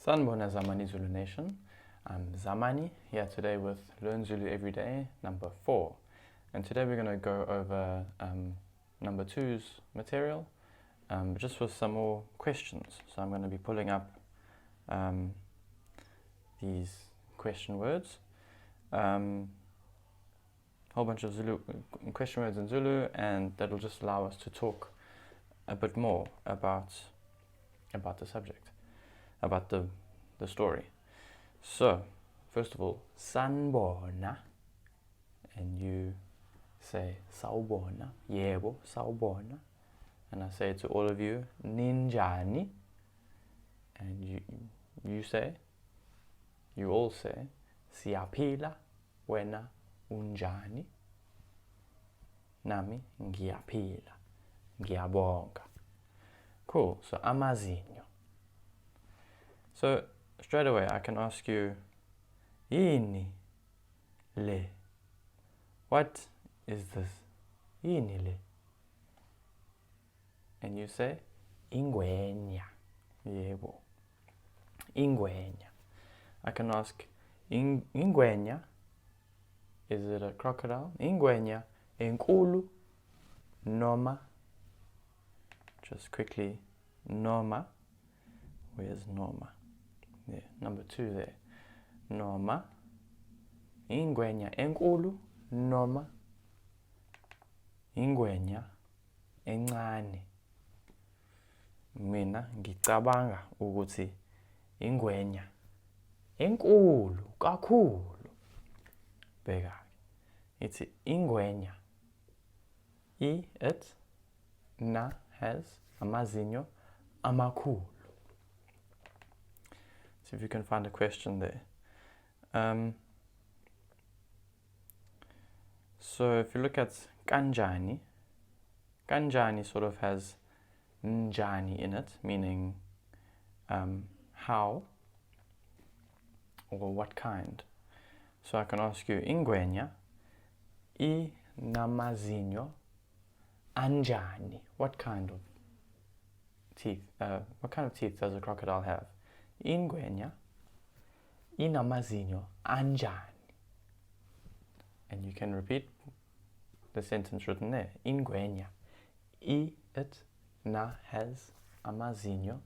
Sanibona Zamani Zulu Nation. I'm Zamani here today with Learn Zulu Every Day, number 4. And today we're going to go over number 2's material, just with some more questions. So I'm going to be pulling up these question words, whole bunch of Zulu question words in Zulu, and that will just allow us to talk a bit more about the subject, about the story. So, first of all, sanibona, and you say sawubona, yebo, sawubona, and I say to all of you, ninjani, and you all say, siyaphila, wena unjani, nami ngiyaphila, ngiyabonga. Cool, so amazinyo. So straight away I can ask you, yini le? What is this? Yini le? And you say, ingwenya. Yebo. Ingwenya. I can ask, ingwenya, is it a crocodile? Ingwenya, enkulu, noma. Just quickly, noma. Where's noma? There, number 2 there. Noma. Ingwenya enkulu, noma. Ingwenya encane. Mina ngicabanga ukuthi ingwenya enkulu kakhulu. Bheka. It's ingwenya. It na has amazinyo amakhulu. See if you can find a question there. So if you look at kanjani, kanjani sort of has njani in it, meaning how or what kind. So I can ask you, ingwenya inamazinyo anjani. What kind of teeth? What kind of teeth does a crocodile have? Ingwenya inamazinyo anjani. And you can repeat the sentence written there. Ingwenya it na has amazinyo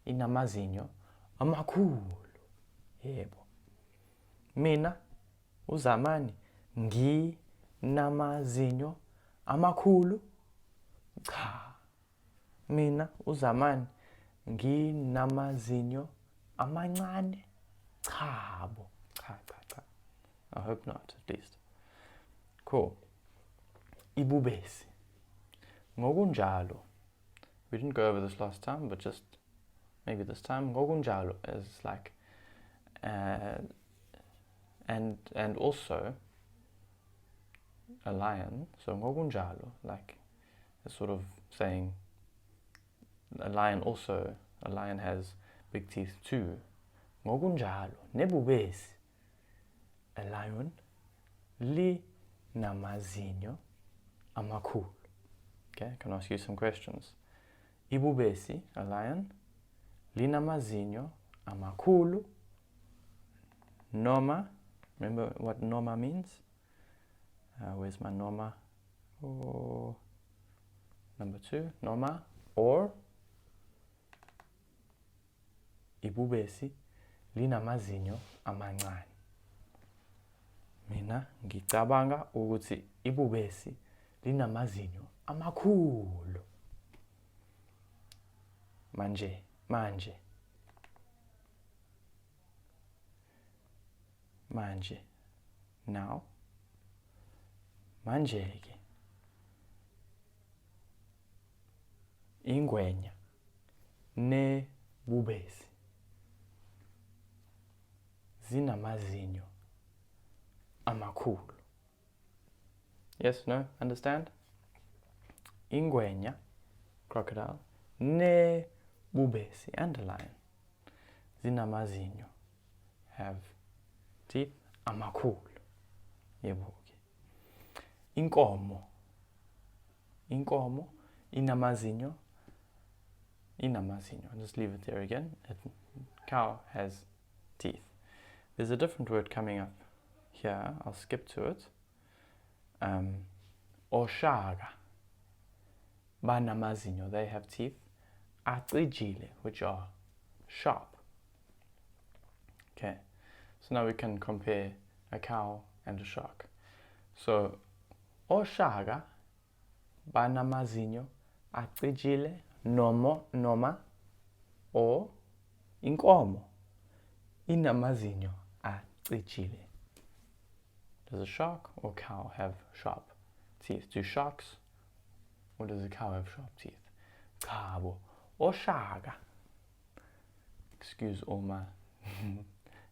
inamazinyo amakhulu. Yebo. Mina uZamani nginamazinyo amakhulu. Cha. Mina uZamani nginamazinyo amancane. Chabo. Cha. I hope not, at least. Cool. Ibubesi. Ngokunjalo. We didn't go over this last time, but just maybe this time. Ngokunjalo is like and also a lion. So ngokunjalo, like it's sort of saying a lion has big teeth too. Ngokunjalo nebubesi, a lion linamazinyo amakhulu. Okay, I can ask you some questions. Ibubesi, a lion, linamazinyo amakhulu. Noma, remember what noma means? Where's my noma? Oh, number 2, noma, or ibubesi linamazinyo amancane. Mina ngicabanga ukuthi ibubesi linamazinyo amakhulu. Manje. Now. Manje-ke. Ingwenya nebubesi zinamazinyo amakhulu. Yes, no, understand? Ingwenya, crocodile, nebubesi, and a lion, zinamazinyo, have teeth amakhulu. Yebo. Inkomo inamazinyo. I'll just leave it there again. It cow has teeth. There's a different word coming up here. I'll skip to it. Oshaga. Banamazinyo, they have teeth. Acijile, which are sharp. Okay, so now we can compare a cow and a shark. So, Oshaga, banamazinyo, acijile, noma, or inkomo, inamazinyo, acijile. Does a shark or cow have sharp teeth? Do sharks or does a cow have sharp teeth? Kabo, Oshaga. Excuse all my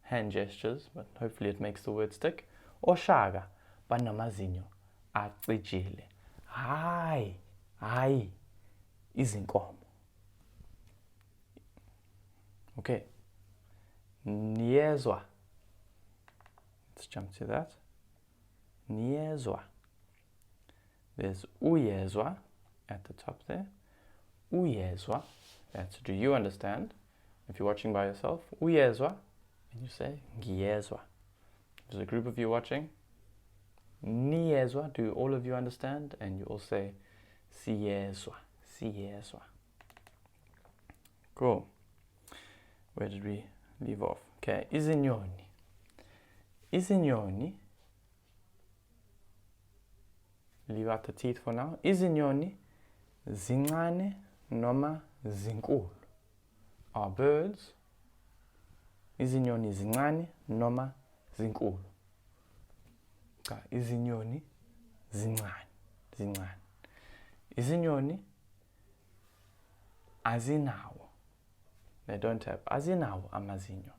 hand gestures, but hopefully it makes the word stick. Oshaga, banamazinyo, acijile. Hayi, izinkomo. Okay. Niyezwa. Let's jump to that. Niyezwa. There's uyezwa at the top there. Uyezwa. That's do you understand? If you're watching by yourself, uyezwa, and you say ngiyezwa. If there's a group of you watching, niyezwa, do all of you understand? And you all say siyezwa. Cool. Where did we leave off? Okay, izinyoni. Izinyoni, leave out the teeth for now. Izinyoni, zincane noma zinkulu. Are birds. Izinyoni zincane noma zinkulu. Izinyoni zincane. Izinyoni azinawo. They don't have azinawo amazinyo.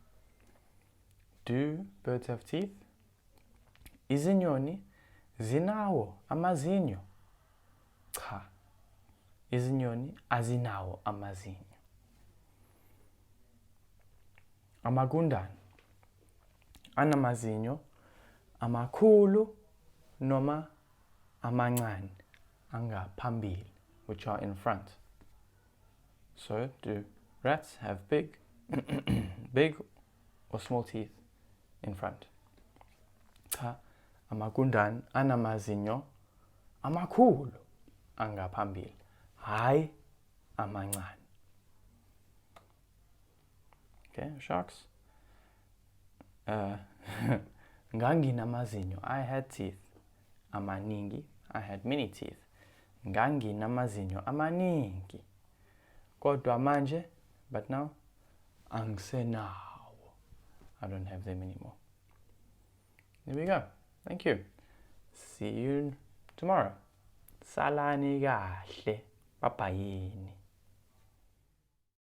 Do birds have teeth? Izinyoni zinawo amazinyo. Cha. Izinyoni azinawo amazinyo. Amagundane anamazinyo amakhulu noma amancane angaphambili, which are in front. So, do rats have big or small teeth in front? Cha, amagundane anamazinyo amakhulu angaphambili, hayi amancane. Okay, sharks. Nganginamazinyo, I had teeth amaningi. I had many teeth. Nganginamazinyo amaningi. Kodwa manje, but now angisenawo. I don't have them anymore. There we go. Thank you. See you tomorrow. Salani kahle. Bye-bye.